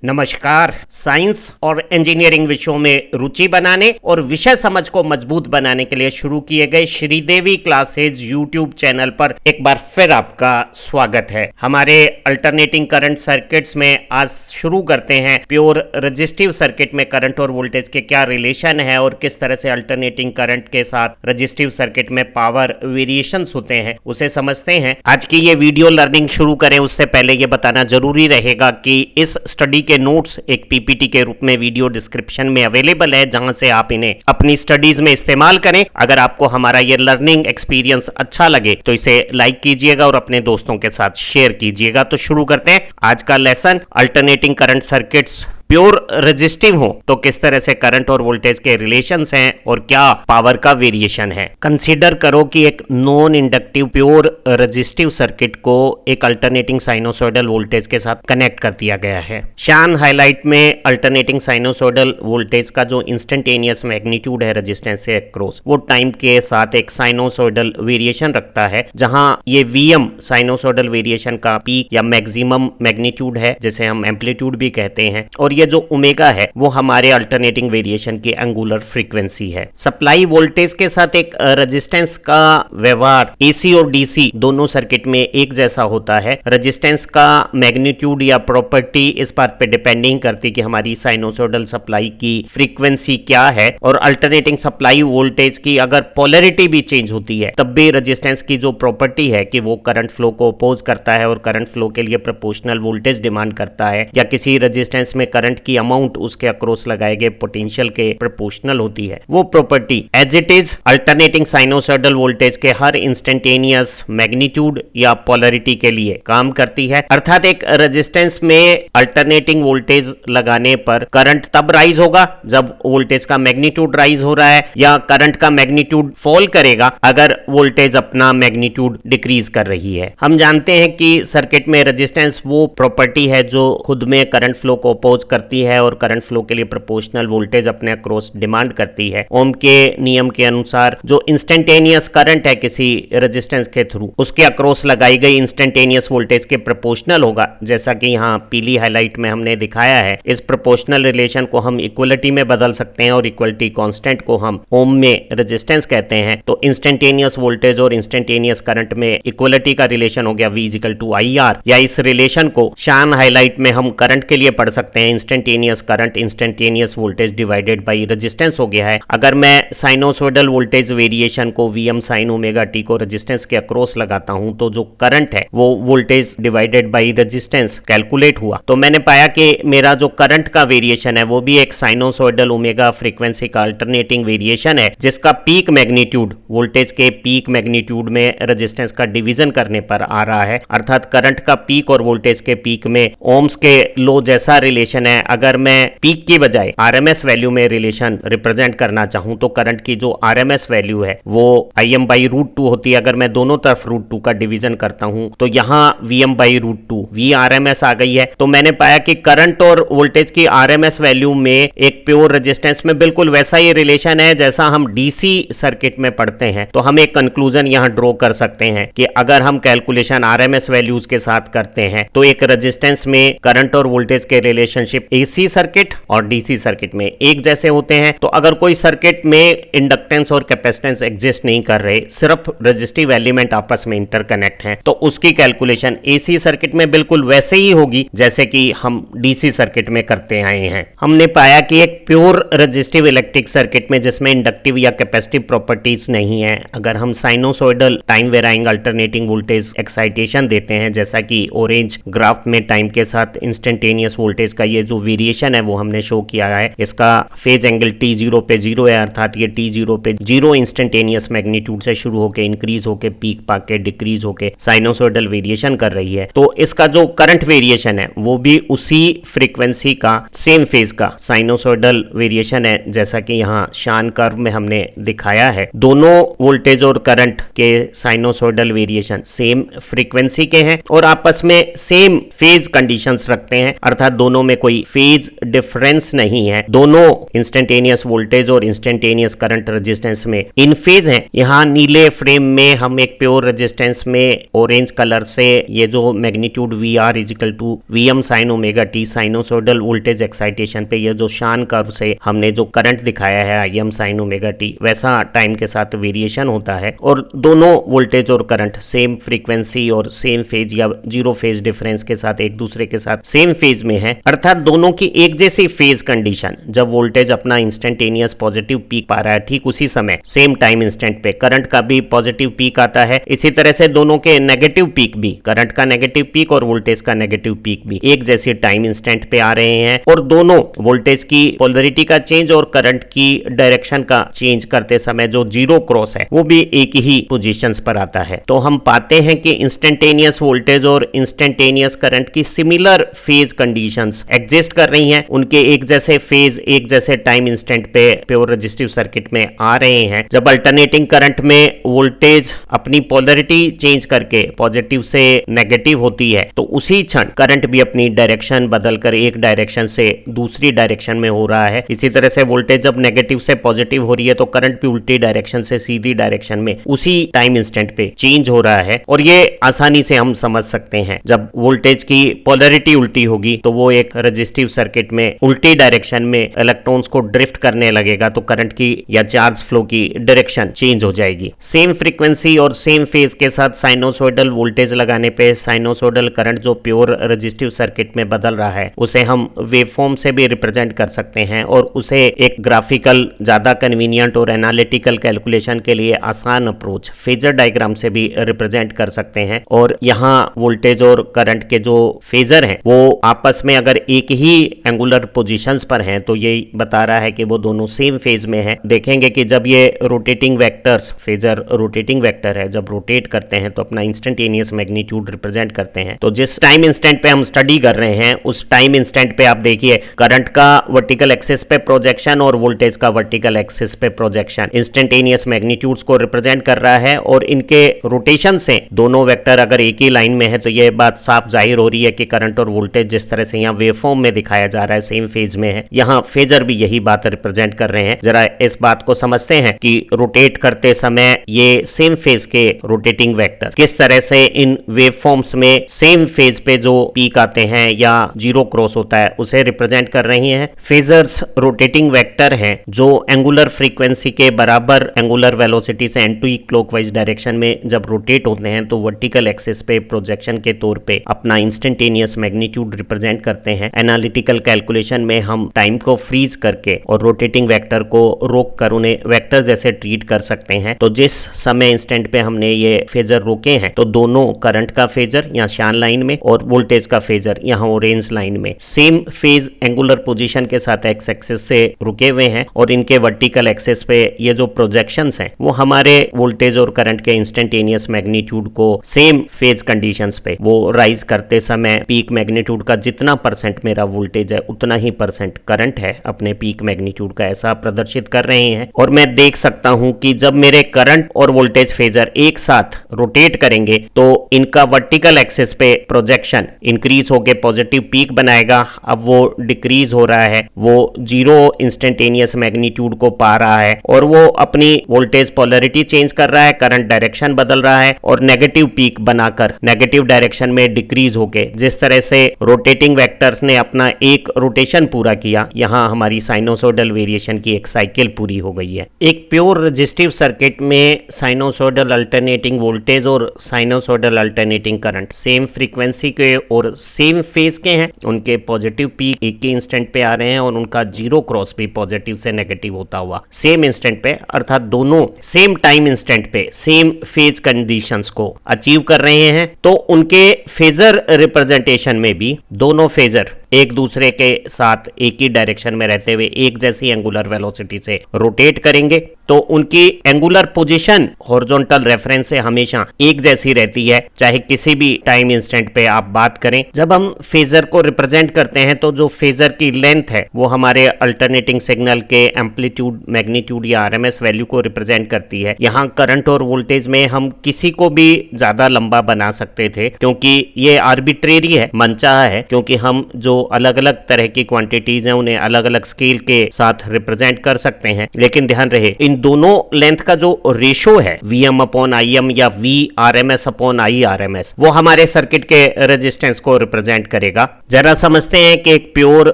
नमस्कार। साइंस और इंजीनियरिंग विषयों में रुचि बनाने और विषय समझ को मजबूत बनाने के लिए शुरू किए गए श्रीदेवी क्लासेज यूट्यूब चैनल पर एक बार फिर आपका स्वागत है। हमारे अल्टरनेटिंग करंट सर्किट्स में आज शुरू करते हैं प्योर रजिस्टिव सर्किट में करंट और वोल्टेज के क्या रिलेशन है और किस तरह से अल्टरनेटिंग करंट के साथ रजिस्टिव सर्किट में पावर वेरिएशंस होते हैं, उसे समझते हैं। आज की ये वीडियो लर्निंग शुरू करें उससे पहले ये बताना जरूरी रहेगा कि इस स्टडी के नोट्स एक पीपीटी के रूप में वीडियो डिस्क्रिप्शन में अवेलेबल है, जहां से आप इन्हें अपनी स्टडीज में इस्तेमाल करें। अगर आपको हमारा ये लर्निंग एक्सपीरियंस अच्छा लगे तो इसे लाइक कीजिएगा और अपने दोस्तों के साथ शेयर कीजिएगा। तो शुरू करते हैं आज का lesson. Alternating current circuits pure resistive हो तो किस तरह से करंट और वोल्टेज के रिलेशंस हैं और क्या पावर का वेरिएशन है। कंसीडर करो कि एक non inductive pure resistive circuit को एक अल्टरनेटिंग साइनोसॉइडल वोल्टेज के साथ कनेक्ट कर दिया गया है। शान हाईलाइट में अल्टरनेटिंग साइनोसॉइडल वोल्टेज का जो इंस्टेंटेनियस मैग्नीट्यूड है रेजिस्टेंस से अक्रॉस, वो टाइम के साथ एक साइनोसॉइडल वेरिएशन रखता है, जहां ये वीएम साइनोसॉइडल वेरिएशन का पीक या मैक्सिमम मैग्नीट्यूड है, जिसे हम एम्पलीट्यूड भी कहते हैं, और ये जो ओमेगा है वो हमारे अल्टरनेटिंग वेरिएशन की एंगुलर फ्रीक्वेंसी है। सप्लाई वोल्टेज के साथ एक रेजिस्टेंस का व्यवहार एसी और डीसी दोनों सर्किट में एक जैसा होता है। रेजिस्टेंस का मैग्नीट्यूड या प्रॉपर्टी इस बात पे डिपेंडिंग करती कि हमारी साइनोसॉइडल सप्लाई की फ्रीक्वेंसी क्या है, और अल्टरनेटिंग सप्लाई वोल्टेज की अगर पोलैरिटी भी चेंज होती है तब भी रेजिस्टेंस की जो प्रॉपर्टी है कि वो करंट फ्लो को अपोज करता है और करंट फ्लो के लिए प्रोपोर्शनल वोल्टेज डिमांड करता है, या किसी रेजिस्टेंस में करंट की अमाउंट उसके अक्रॉस लगाए गए पोटेंशियल के प्रोपोर्शनल होती है, वो property as it is alternating sinusoidal voltage के हर इंस्टेंटेनियस मैग्नीट्यूड या पोलैरिटी के लिए काम करती है। अर्थात एक रेजिस्टेंस में अल्टरनेटिंग वोल्टेज लगाने पर करंट तब राइज होगा जब वोल्टेज का मैग्नीट्यूड राइज हो रहा है, या करंट का मैग्नीट्यूड फॉल करेगा अगर वोल्टेज अपना मैग्नीट्यूड डिक्रीज कर रही है। हम जानते हैं कि सर्किट में रेजिस्टेंस वो प्रॉपर्टी है जो खुद में करंट फ्लो को अपोज करती है और करंट फ्लो के लिए प्रोपोर्शनल वोल्टेज अपने अक्रॉस डिमांड करती है। ओम के नियम के अनुसार जो इंस्टेंटेनियस करंट है किसी रेजिस्टेंस के थ्रू, उसके अक्रॉस लगाई गई इंस्टेंटेनियस वोल्टेज के प्रोपोर्शनल होगा, जैसा कि यहाँ पीली हाईलाइट में हमने दिखाया है। इस प्रोपोर्शनल रिलेशन को हम इक्वलिटी में बदल सकते हैं और इक्वलिटी कांस्टेंट को हम ओम में रेजिस्टेंस कहते हैं। तो इंस्टेंटेनियस वोल्टेज और इंस्टेंटेनियस करंट में इक्वलिटी का रिलेशन हो गया V = IR, या इस रिलेशन को शान हाईलाइट में हम करंट के लिए पढ़ सकते हैं instantaneous current instantaneous voltage divided by resistance हो गया है। अगर मैं साइनोसॉइडल वोल्टेज वेरिएशन को Vm sin ओमेगा t को रेजिस्टेंस के अक्रॉस लगाता हूं तो जो करंट है वो voltage divided by resistance calculate हुआ, तो मैंने पाया कि मेरा जो करंट का वेरिएशन है वो भी एक साइनोसॉइडल ओमेगा फ्रीक्वेंसी का अल्टरनेटिंग वेरिएशन है, जिसका पीक मैग्नीट्यूड वोल्टेज के पीक मैग्नीट्यूड में रेजिस्टेंस का डिवीजन करने पर आ रहा है। अर्थात करंट का पीक और वोल्टेज के पीक में ओम्स के लॉ जैसा रिलेशन है। अगर मैं पीक की बजाय आरएमएस वैल्यू में रिलेशन रिप्रेजेंट करना चाहूं तो करंट की जो आरएमएस वैल्यू है वो Im/√2 होती है। अगर मैं दोनों तरफ √2 का डिवीजन करता हूं तो यहां Vm/√2 Vrms आ गई है। तो मैंने पाया कि करंट और वोल्टेज की आरएमएस वैल्यू में एक प्योर रेजिस्टेंस में बिल्कुल वैसा ही रिलेशन है जैसा हम डीसी सर्किट में पढ़ते हैं। तो हम एक कंक्लूजन यहां ड्रॉ कर सकते हैं कि अगर हम कैलकुलेशन आरएमएस वैल्यूज के साथ करते हैं तो एक रेजिस्टेंस में करंट और वोल्टेज के रिलेशनशिप एसी सर्किट और डीसी सर्किट में एक जैसे होते हैं। तो अगर कोई सर्किट में इंडक्टेंस और कैपेसिटेंस एग्जिस्ट नहीं कर रहे, सिर्फ रेजिस्टिव एलिमेंट आपस में इंटरकनेक्ट हैं, तो उसकी कैलकुलेशन एसी सर्किट में बिल्कुल वैसे ही होगी जैसे कि हम डीसी सर्किट में करते आए हैं। हमने पाया कि एक प्योर रेजिस्टिव इलेक्ट्रिक सर्किट में जिसमें इंडक्टिव या कैपेसिटिव प्रॉपर्टीज नहीं है, अगर हम sinusoidal time varying alternating voltage excitation देते हैं, जैसा कि ऑरेंज ग्राफ में टाइम के साथ इंस्टेंटेनियस वोल्टेज का ये जो वेरिएशन है वो हमने शो किया है, इसका फेज एंगल t0 पे 0 है, अर्थात ये t0 पे 0 इंस्टेंटेनियस मैग्नीट्यूड से शुरू होके इंक्रीज होके पीक पाके डिक्रीज होके साइनोसॉइडल वेरिएशन कर रही है। तो इसका जो करंट वेरिएशन है वो भी उसी फ्रीक्वेंसी का सेम फेज का साइनोसॉइडल वेरिएशन है, जैसा कि यहाँ शान कर्व में हमने दिखाया है। दोनों वोल्टेज और करंट के साइनोसॉइडल वेरिएशन सेम फ्रीक्वेंसी के हैं और आपस में सेम फेज कंडीशंस रखते हैं, अर्थात दोनों में कोई फेज डिफरेंस नहीं है, दोनों इंस्टेंटेनियस वोल्टेज और इंस्टेंटेनियस करंट रेजिस्टेंस में इन फेज हैं। यहाँ नीले फ्रेम में हम एक प्योर रेजिस्टेंस में ऑरेंज कलर से ये जो magnitude V R equal to V M sine omega T sinusoidal voltage excitation पे ये जो शान कर्व से हमने जो करंट दिखाया है I am sine omega T, वैसा टाइम के साथ वेरिएशन होता है और दोनों वोल्टेज और करंट सेम फ्रीक्वेंसी और सेम फेज या जीरो फेज डिफरेंस के साथ एक दूसरे के साथ सेम फेज में है, अर्थात दोनों की एक जैसी फेज कंडीशन। जब वोल्टेज अपना इंस्टेंटेनियस पॉजिटिव पीक पा रहा है, ठीक उसी समय सेम टाइम इंस्टेंट पे करंट का भी पॉजिटिव पीक आता है। इसी तरह से दोनों के नेगेटिव पीक भी, करंट का नेगेटिव पीक और वोल्टेज का नेगेटिव पीक भी एक जैसे टाइम इंस्टेंट पे आ रहे हैं और दोनों वोल्टेज की पोलरिटी का चेंज और करंट की डायरेक्शन का चेंज करते समय जो जीरो क्रॉस है वो भी एक ही पोजीशंस पर आता है। तो हम पाते हैं कि इंस्टेंटेनियस वोल्टेज और इंस्टेंटेनियस करंट की सिमिलर फेज कंडीशंस एग्जिस्ट कर रही हैं, उनके एक जैसे फेज एक जैसे टाइम इंस्टेंट पे प्योर रेजिस्टिव सर्किट में आ रहे हैं। जब अल्टरनेटिंग करंट में वोल्टेज अपनी पोलरिटी चेंज करके पॉजिटिव से नेगेटिव होती है तो उसी क्षण करंट भी अपनी डायरेक्शन बदलकर एक डायरेक्शन से दूसरी डायरेक्शन में हो रहा है। इसी तरह से वोल्टेज जब नेगेटिव से पॉजिटिव हो रही है तो करंट भी उल्टी डायरेक्शन से सीधी डायरेक्शन में उसी टाइम इंस्टेंट पे चेंज हो रहा है। और ये आसानी से हम समझ सकते हैं, जब वोल्टेज की पोलरिटी उल्टी होगी तो वो एक रेजिस्टिव सर्किट में उल्टी डायरेक्शन में इलेक्ट्रॉन्स को ड्रिफ्ट करने लगेगा तो करंट की या चार्ज फ्लो की डायरेक्शन चेंज हो जाएगी। सेम फ्रीक्वेंसी और सेम फेज के साथ साइनोसोइडल वोल्टेज लगाने पे साइनोसोइडल करंट जो प्योर रेजिस्टिव सर्किट में बदल रहा है उसे हम वेवफॉर्म से भी रिप्रेजेंट कर सकते हैं और उसे एक ग्राफिकल ज्यादा कन्वीनियंट और एनालिटिकल कैलकुलेशन के लिए आसान अप्रोच फेजर डायग्राम से भी रिप्रेजेंट कर सकते हैं। और यहाँ वोल्टेज और करंट के जो फेजर हैं वो आपस में अगर एक ही एंगुलर पोजीशंस पर हैं तो ये बता रहा है कि वो दोनों सेम फेज में हैं। देखेंगे कि जब ये rotating vectors, phasor rotating vector है, जब रोटेट करते हैं तो अपना इंस्टेंटेनियस मैग्नीट्यूड रिप्रेजेंट करते हैं। तो जिस टाइम इंस्टेंट पे हम स्टडी कर रहे हैं उस टाइम इंस्टेंट पे आप देखिए करंट का वर्टिकल एक्सिस पे प्रोजेक्शन और वोल्टेज का वर्टिकल एक्सिस पे प्रोजेक्शन इंस्टेंटेनियस मैग्नीट्यूड्स को रिप्रेजेंट कर रहा है और इनके रोटेशन से दोनों वेक्टर अगर एक ही लाइन में है तो यह बात साफ जाहिर हो रही है कि करंट और वोल्टेज जिस तरह से यहाँ वेवफॉर्म में दिखाया जा रहा है सेम फेज में है, यहाँ फेजर भी यही बात रिप्रेजेंट कर रहे हैं। जरा इस बात को समझते हैं कि रोटेट करते समय ये सेम फेज के रोटेटिंग वेक्टर किस तरह से इन वेवफॉर्म्स में सेम फेज पे जो पीक आते हैं या जीरो क्रॉस होता है उसे रिप्रेजेंट कर रही हैं। फेजर्स रोटेटिंग वेक्टर हैं जो एंगुलर फ्रीक्वेंसी के बराबर एंगुलर वेलोसिटी से एंटी क्लॉकवाइज डायरेक्शन में जब रोटेट होते हैं तो वर्टिकल एक्सिस पे प्रोजेक्शन के तौर पे अपना इंस्टेंटेनियस मैग्नीट्यूड रिप्रेजेंट करते हैं। एनालिटिकल कैलकुलेशन में हम टाइम को फ्रीज करके और रोटेटिंग वेक्टर को रोक कर उन्हें वेक्टर जैसे ट्रीट कर सकते हैं। तो जिस समय इंस्टेंट पे हमने ये फेजर रोके हैं तो दोनों करंट का फेजर यहाँ श्यान लाइन में और वोल्टेज का फेजर यहाँ ऑरेंज लाइन में सेम फेज एंगुलर पोजीशन के साथ एक्स एक्सिस से रुके हुए हैं और इनके वर्टिकल एक्सिस पे ये जो प्रोजेक्शंस हैं वो हमारे वोल्टेज और करंट के इंस्टेंटेनियस मैग्नीट्यूड को सेम फेज कंडीशंस पे वो राइज करते समय पीक मैग्नीट्यूड का जितना परसेंट मेरा वोल्टेज है उतना ही परसेंट करंट है अपने पीक मैग्नीट्यूड का, ऐसा प्रदर्शित कर रहे हैं। और मैं देख सकता हूं कि जब मेरे करंट और वोल्टेज फेजर एक साथ रोटेट करेंगे तो इनका वर्टिकल एक्सिस पे प्रोजेक्शन इंक्रीज होके पॉजिटिव पीक बनाएगा। अब वो डिक्रीज हो रहा है, वो जीरो इंस्टेंटेनियस मैग्नीट्यूड को पा रहा है और वो अपनी वोल्टेज पोलरिटी चेंज कर रहा है, करंट डायरेक्शन बदल रहा है और नेगेटिव पीक बनाकर नेगेटिव डायरेक्शन में डिक्रीज होके जिस तरह से रोटेटिंग वेक्टर्स ने अपना एक रोटेशन पूरा किया, यहाँ हमारी साइनोसोइडल वेरिएशन की एक साइकिल पूरी हो गई है। एक प्योर रेजिस्टिव सर्किट में साइनोसोइडल अल्टरनेटिंग वोल्टेज और sinusoidal alternating current same frequency के और सेम फेज के हैं, उनके पॉजिटिव पीक एक ही इंस्टेंट पे आ रहे हैं और उनका जीरो क्रॉस भी पॉजिटिव से नेगेटिव होता हुआ सेम इंस्टेंट पे, अर्थात दोनों सेम टाइम इंस्टेंट पे सेम फेज कंडीशंस को अचीव कर रहे हैं। तो उनके फेजर रिप्रेजेंटेशन में भी दोनों फेजर एक दूसरे के साथ एक ही डायरेक्शन में रहते हुए एक जैसी एंगुलर वेलोसिटी से रोटेट करेंगे तो उनकी एंगुलर पोजीशन हॉरिजॉन्टल रेफरेंस से हमेशा एक जैसी रहती है, चाहे किसी भी टाइम इंस्टेंट पे आप बात करें। जब हम फेजर को रिप्रेजेंट करते हैं तो जो फेजर की लेंथ है वो हमारे अल्टरनेटिंग सिग्नल के एम्पलीट्यूड, मैग्नीट्यूड या आरएमएस वैल्यू को रिप्रेजेंट करती है। यहाँ करंट और वोल्टेज में हम किसी को भी ज्यादा लंबा बना सकते थे क्योंकि ये आर्बिट्रेरी है, मनचाहा है, क्योंकि हम जो अलग अलग तरह की क्वांटिटीज हैं उन्हें अलग अलग स्केल के साथ रिप्रेजेंट कर सकते हैं, लेकिन ध्यान रहे इन दोनों लेंथ का जो रेशो है Vm अपॉन Im या Vrms अपॉन Irms, वो हमारे सर्किट के रेजिस्टेंस को रिप्रेजेंट करेगा। जरा समझते हैं कि एक प्योर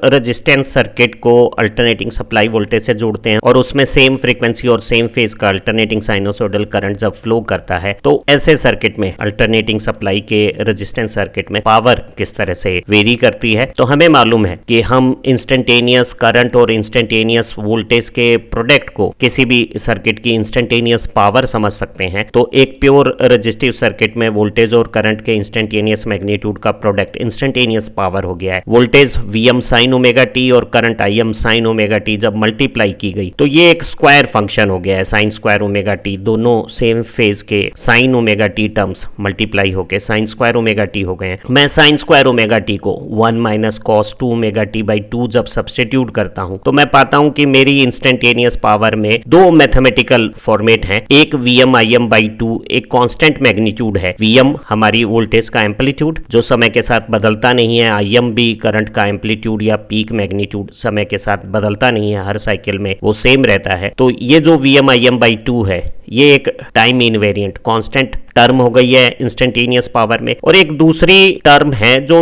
रेजिस्टेंस सर्किट को अल्टरनेटिंग सप्लाई वोल्टेज से जोड़ते हैं और उसमें सेम फ्रीक्वेंसी और सेम फेज का अल्टरनेटिंग साइनोसॉइडल करंट जब फ्लो करता है तो ऐसे सर्किट में अल्टरनेटिंग सप्लाई के रेजिस्टेंस सर्किट में पावर किस तरह से वेरी करती है। तो हमें मालूम है कि हम इंस्टेंटेनियस करंट और इंस्टेंटेनियस वोल्टेज के प्रोडक्ट को किसी भी सर्किट की इंस्टेंटेनियस पावर समझ सकते हैं। तो एक प्योर रेजिस्टिव सर्किट में वोल्टेज और करंट के इंस्टेंटेनियस मैग्नीट्यूड का प्रोडक्ट इंस्टेंटेनियस पावर हो गया है। Voltage Vm sin omega t और current Im sin omega t जब मल्टीप्लाई की गई तो ये एक स्क्वायर फंक्शन हो गया है। साइन स्क्वायर ओमेगा टी दोनों सेम फेज के sign omega T terms multiply होके साइन स्क्वायर ओमेगा टी हो गए हैं। मैं साइन स्क्वायर ओमेगा टी को 1 minus cos 2 omega T by 2 जब सब्स्टिट्यूट करता हूं तो मैं पाता हूं कि मेरी इंस्टेंटेनियस पावर में दो मैथमेटिकल फॉर्मेट हैं। एक Vm Im बाई 2 एक कांस्टेंट मैग्नीट्यूड है। Vm हमारी वोल्टेज का एम्पलीट्यूड जो समय के साथ बदलता नहीं है, Im भी करंट का एम्पलीट्यूड या पीक मैग्नीट्यूड समय के साथ बदलता नहीं है, हर साइकिल में वो सेम रहता है। तो ये जो Vm Im बाई 2 है ये एक टाइम इनवेरिएंट कांस्टेंट टर्म हो गई है इंस्टेंटेनियस पावर में, और एक दूसरी टर्म है जो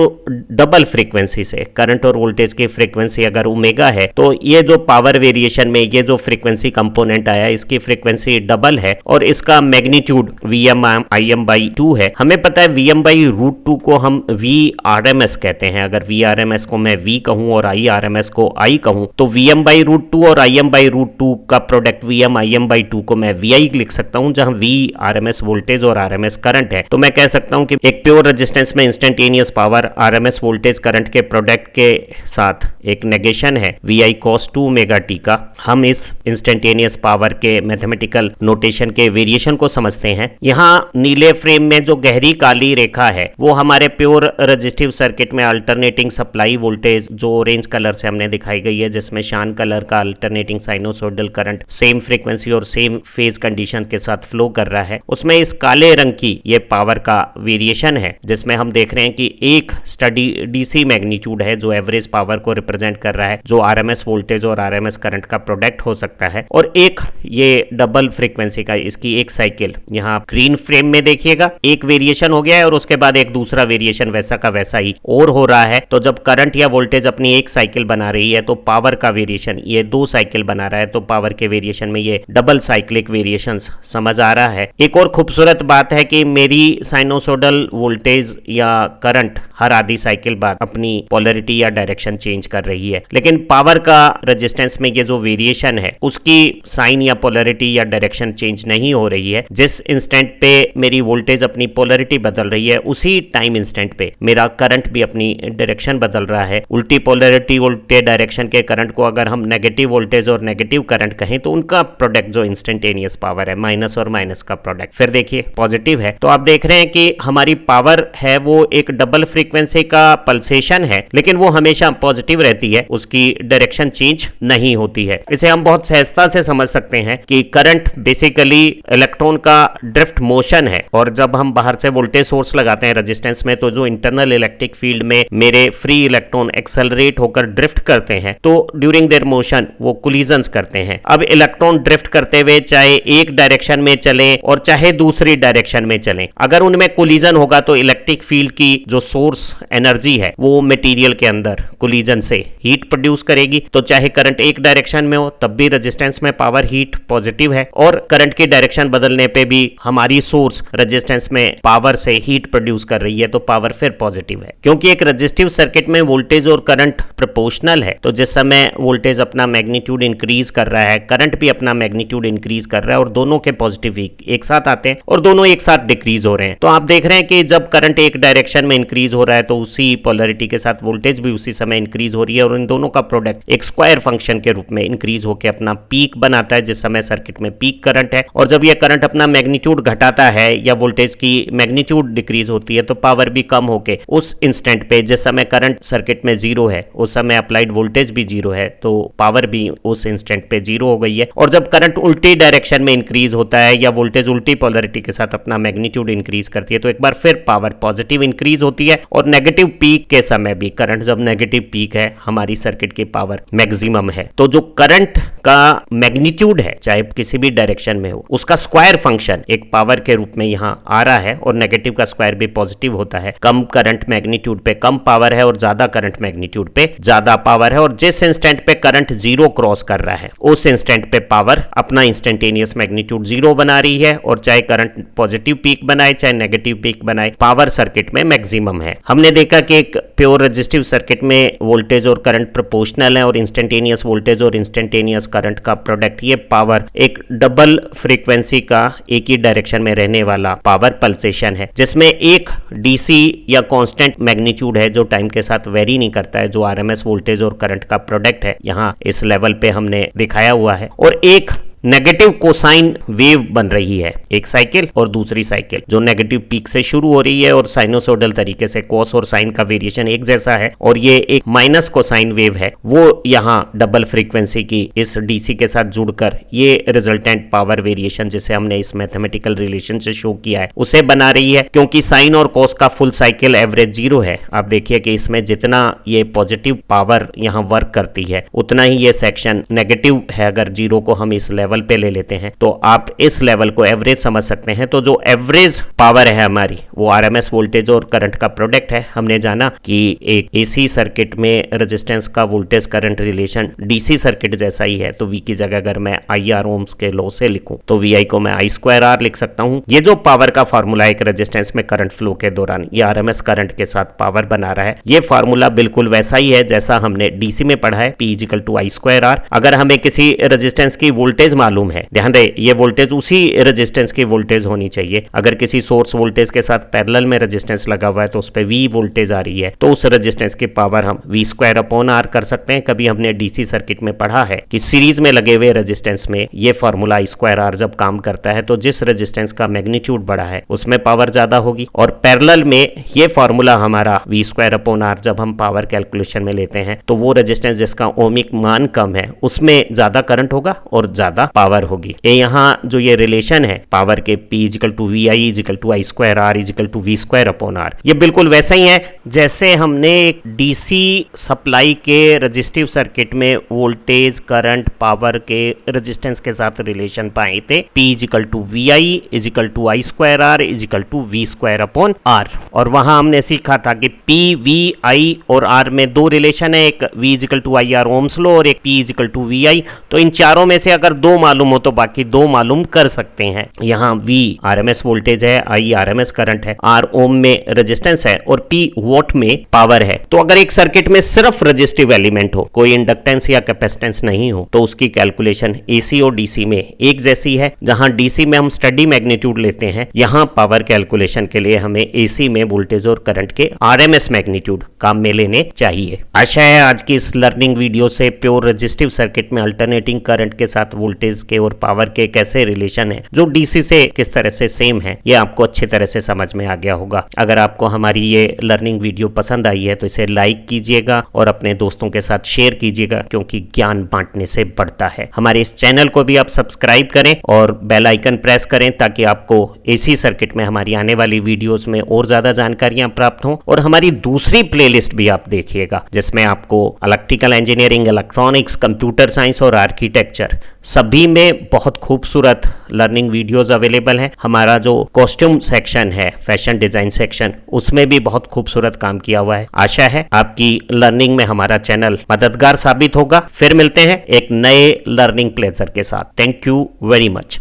डबल फ्रीक्वेंसी से करंट और वोल्टेज की फ्रीक्वेंसी अगर ओमेगा है तो ये जो पावर वेरिएशन में ये जो फ्रीक्वेंसी कंपोनेंट आया इसकी फ्रीक्वेंसी डबल है और इसका मैग्नीट्यूड Vm Im बाई 2 है। हमें पता है Vm बाई रूट 2 को हम Vrms कहते हैं। अगर Vrms को मैं V कहूं और Irms को I कहूं तो Vm बाई रूट 2 और Im बाई रूट 2 का प्रोडक्ट Vm Im बाई 2 को मैं Vi लिख सकता हूं, जहां Vrms वोल्टेज और RMS करंट है। तो मैं कह सकता हूं कि एक प्योर रेजिस्टेंस में instantaneous power RMS voltage current के प्रोडक्ट के साथ एक नेगेशन है Vi cos 2 ओमेगा टी का। हम इस इंस्टेंटेनियस पावर के मैथमेटिकल नोटेशन के वेरिएशन को समझते हैं। यहाँ नीले फ्रेम में जो गहरी काली रेखा है वो हमारे प्योर रेजिस्टिव सर्किट में अल्टरनेटिंग सप्लाई वोल्टेज जो ऑरेंज कलर से हमने दिखाई गई है, जिसमें शान कलर का alternating sinusoidal current same frequency और सेम फेज कंडीशन के साथ फ्लो कर रहा है, उसमें इस काले रंग की ये पावर का वेरिएशन है जिसमें हम देख रहे हैं कि एक स्टडी डीसी मैग्नीट्यूड है जो एवरेज पावर को रिप्रेजेंट कर रहा है, जो आरएमएस वोल्टेज और आरएमएस करंट का प्रोडक्ट हो सकता है, और एक ये डबल फ्रीक्वेंसी का इसकी एक साइकिल यहाँ ग्रीन फ्रेम में देखिएगा एक वेरिएशन हो गया है और उसके बाद एक दूसरा वेरिएशन वैसा का वैसा ही और हो रहा है। तो जब करंट या वोल्टेज अपनी एक साइकिल बना रही है तो पावर का वेरिएशन ये दो साइकिल बना रहा है, तो पावर के वेरिएशन में ये डबल साइक्लिक वेरिएशन समझ आ रहा है। एक और खूबसूरत बात है कि मेरी साइनोसोडल वोल्टेज या करंट हर आधी साइकिल बाद अपनी पोलैरिटी या डायरेक्शन चेंज कर रही है, लेकिन पावर का रेजिस्टेंस में ये जो वेरिएशन है उसकी साइन या पोलैरिटी या डायरेक्शन चेंज नहीं हो रही है। जिस इंस्टेंट पे मेरी वोल्टेज अपनी पोलैरिटी बदल रही है उसी टाइम इंस्टेंट पे मेरा करंट भी अपनी डायरेक्शन बदल रहा है। उल्टी पोलैरिटी उल्टे डायरेक्शन के करंट को अगर हम नेगेटिव वोल्टेज और नेगेटिव करंट कहें तो उनका प्रोडक्ट जो इंस्टेंटेनियस पावर है माइनस और माइनस का प्रोडक्ट फिर देखिए पॉजिटिव है। तो आप देख रहे हैं कि हमारी पावर है वो एक डबल फ्रीक्वेंसी का पल्सेशन है, लेकिन वो हमेशा पॉजिटिव रहती है, उसकी डायरेक्शन चेंज नहीं होती है। इसे हम बहुत सहजता से समझ सकते हैं कि करंट बेसिकली इलेक्ट्रॉन का ड्रिफ्ट मोशन है, और जब हम बाहर से वोल्टेज सोर्स लगाते हैं रेजिस्टेंस में तो जो इंटरनल इलेक्ट्रिक फील्ड में मेरे फ्री इलेक्ट्रॉन एक्सेलरेट होकर ड्रिफ्ट करते हैं तो ड्यूरिंग देयर मोशन वो कोलिजन्स करते हैं। अब इलेक्ट्रॉन ड्रिफ्ट करते हुए चाहे एक डायरेक्शन में चले और चाहे दूसरी डायरेक्शन में चले, अगर उनमें कोलिजन होगा तो इलेक्ट्रिक फील्ड की जो सोर्स एनर्जी है वो मटेरियल के अंदर कोलिजन से हीट प्रोड्यूस करेगी। तो चाहे करंट एक डायरेक्शन में हो तब भी रेजिस्टेंस में पावर हीट पॉजिटिव है, और करंट की डायरेक्शन बदलने पे भी हमारी सोर्स रेजिस्टेंस में पावर से हीट प्रोड्यूस कर रही है तो पावर फिर पॉजिटिव है। क्योंकि एक रेजिस्टिव सर्किट में वोल्टेज और करंट प्रोपोर्शनल है, तो जिस समय वोल्टेज अपना मैग्नीट्यूड इंक्रीज कर रहा है करंट भी अपना मैग्नीट्यूड इंक्रीज कर रहा है, और दोनों के पॉजिटिव एक साथ आते हैं और दोनों एक साथ डिक्रीज हो रहे हैं। तो आप देख रहे हैं कि जब करंट एक डायरेक्शन में इंक्रीज हो रहा है तो उसी पोलैरिटी के साथ वोल्टेज भी उसी समय इंक्रीज हो रही है, और इन दोनों का प्रोडक्ट एक स्क्वायर फंक्शन के रूप में इंक्रीज होकर अपना पीक बनाता है जिस समय सर्किट में पीक करंट है। और जब यह करंट अपना मैग्नीट्यूड घटाता है या वोल्टेज की मैग्नीट्यूड डिक्रीज होती है तो पावर भी कम होके उस इंस्टेंट पे जिस समय करंट सर्किट में जीरो है उस समय अप्लाइड वोल्टेज भी जीरो है, तो पावर भी उस इंस्टेंट पे जीरो हो गई है। और जब करंट उल्टी डायरेक्शन में इंक्रीज होता है या वोल्टेज उल्टी पोलैरिटी के साथ साथ अपना मैग्नीट्यूड इंक्रीज करती है तो एक बार फिर पावर पॉजिटिव इंक्रीज होती है और नेगेटिव पीक के समय भी, करंट जब नेगेटिव पीक है, हमारी सर्किट की पावर मैक्सिमम है। तो जो करंट का मैग्नीट्यूड है चाहे किसी भी डायरेक्शन में हो, उसका स्क्वायर फंक्शन एक पावर के रूप में यहाँ आ रहा है और नेगेटिव का स्क्वायर भी पॉजिटिव होता है। कम करंट मैग्नीट्यूड पे कम पावर है और ज्यादा करंट मैग्नीट्यूड पे ज्यादा पावर है, और जिस इंस्टेंट पे करंट जीरो क्रॉस कर रहा है उस इंस्टेंट पे पावर अपना इंस्टेंटेनियस मैग्नीट्यूड जीरो बना रही है, और चाहे करंट पॉजिटिव पीक बनाए चाहे नेगेटिव पीक बनाए, पावर सर्किट में मैक्सिमम है। हमने देखा कि एक प्योर रेजिस्टिव सर्किट में वोल्टेज और करंट प्रोपोर्शनल है और इंस्टेंटेनियस वोल्टेज और इंस्टेंटेनियस करंट का प्रोडक्ट, ये पावर एक डबल फ्रीक्वेंसी का एक ही डायरेक्शन में रहने वाला पावर पल्सेशन है, जिसमें एक डीसी या कांस्टेंट मैग्नीट्यूड है जो टाइम के साथ वेरी नहीं करता है, जो आरएमएस वोल्टेज और करंट का प्रोडक्ट है, यहाँ इस लेवल पे हमने दिखाया हुआ है। और एक नेगेटिव कोसाइन वेव बन रही है, एक साइकिल और दूसरी साइकिल जो नेगेटिव पीक से शुरू हो रही है और साइनोसोडल तरीके से कॉस और साइन का वेरिएशन एक जैसा है, और ये एक माइनस कोसाइन वेव है, वो यहाँ डबल फ्रीक्वेंसी की इस डीसी के साथ जुड़कर ये रिजल्टेंट पावर वेरिएशन जिसे हमने इस मैथमेटिकल रिलेशन से शो किया है उसे बना रही है। क्योंकि साइन और कॉस का फुल साइकिल एवरेज जीरो है, आप देखिए कि इसमें जितना ये पॉजिटिव पावर यहाँ वर्क करती है उतना ही ये सेक्शन नेगेटिव है। अगर जीरो को हम इस लेवल पे ले लेते हैं तो आप इस लेवल को एवरेज समझ सकते हैं। तो जो एवरेज पावर है हमारी वो आरएमएस वोल्टेज और करंट का प्रोडक्ट है। हमने जाना कि एक एसी सर्किट में रेजिस्टेंस का voltage current relation DC circuit जैसा ही है, तो वी की जगह अगर मैं आई आर ओम्स के लॉ से लिखूं तो वी आई को मैं आई स्क्वायर आर लिख सकता हूं। ये जो पावर का फार्मूला एक रेजिस्टेंस में करंट फ्लो के दौरान ये आरएमएस करंट के साथ पावर बना रहा है, ये फार्मूला बिल्कुल वैसा ही है जैसा हमने डीसी में पढ़ा है, P equal to I square R. अगर हमें किसी रेजिस्टेंस की वोल्टेज मालूम है, ध्यान दे ये वोल्टेज उसी रेजिस्टेंस की वोल्टेज होनी चाहिए। अगर किसी सोर्स वोल्टेज के साथ पैरेलल में रेजिस्टेंस लगा हुआ है तो उस पे V वोल्टेज आ रही है, तो उस रेजिस्टेंस की पावर हम V स्क्वायर अपॉन R कर सकते हैं। कभी हमने डीसी सर्किट में पढ़ा है कि सीरीज में लगे हुए रेजिस्टेंस में ये फार्मूला I स्क्वायर R जब काम करता है तो जिस रेजिस्टेंस का मैग्नीट्यूड बड़ा है उसमें पावर ज्यादा होगी, और पैरेलल में ये फार्मूला हमारा V स्क्वायर अपॉन R जब हम पावर कैलकुलेशन में लेते हैं तो वो रेजिस्टेंस जिसका ओमिक मान कम है उसमें ज्यादा करंट होगा और ज्यादा पावर होगी। यहाँ जो ये रिलेशन है पावर के P equal to V I equal to I square R equal to V square upon R, ये बिल्कुल वैसा ही है जैसे हमने एक डीसी सप्लाई के रेजिस्टिव सर्किट में वोल्टेज करंट पावर के रेजिस्टेंस के साथ रिलेशन पाए थे, P equal to V I equal to I square R equal to V square upon R. और वहां हमने सीखा था कि P V I और R में दो रिलेशन है, एक V equal to I R Ohm's law और एक P equal to V I. तो इन चारों में से अगर दो मालूम हो तो बाकी दो मालूम कर सकते हैं। यहाँ V आरएमएस वोल्टेज है, I आरएमएस करंट है, R ओम में रेजिस्टेंस है और P वॉट में पावर है। तो अगर एक सर्किट में सिर्फ रेजिस्टिव एलिमेंट हो, कोई इंडक्टेंस या कैपेसिटेंस नहीं हो, तो उसकी कैलकुलेशन एसी और डीसी में एक जैसी है। जहां डीसी में हम स्टडी मैग्नीट्यूड लेते हैं, यहाँ पावर कैलकुलेशन के लिए हमें एसी में वोल्टेज और करंट के आरएमएस मैग्नीट्यूड काम में लेने चाहिए। आशा है आज की इस लर्निंग वीडियो से प्योर रेजिस्टिव सर्किट में अल्टरनेटिंग करंट के साथ वोल्टेज के और पावर के कैसे रिलेशन है जो डीसी से किस तरह से सेम है, ये आपको अच्छी तरह से समझ में आ गया होगा। अगर आपको हमारी ये लर्निंग वीडियो पसंद आई है तो इसे लाइक कीजिएगा और अपने दोस्तों के साथ शेयर कीजिएगा, क्योंकि ज्ञान बांटने से बढ़ता है। हमारे इस चैनल को भी आप सब्सक्राइब करें और बेल आइकन प्रेस करें ताकि आपको एसी सर्किट में हमारी आने वाली वीडियोस में और ज्यादा जानकारियां प्राप्त हों। और हमारी दूसरी प्लेलिस्ट भी आप देखिएगा जिसमें आपको electrical engineering, electronics, computer science और आर्किटेक्चर सभी में बहुत खूबसूरत लर्निंग वीडियोस अवेलेबल हैं। हमारा जो कॉस्ट्यूम सेक्शन है, फैशन डिजाइन सेक्शन, उसमें भी बहुत खूबसूरत काम किया हुआ है। आशा है आपकी लर्निंग में हमारा चैनल मददगार साबित होगा। फिर मिलते हैं एक नए लर्निंग प्लेजर के साथ। Thank you very much.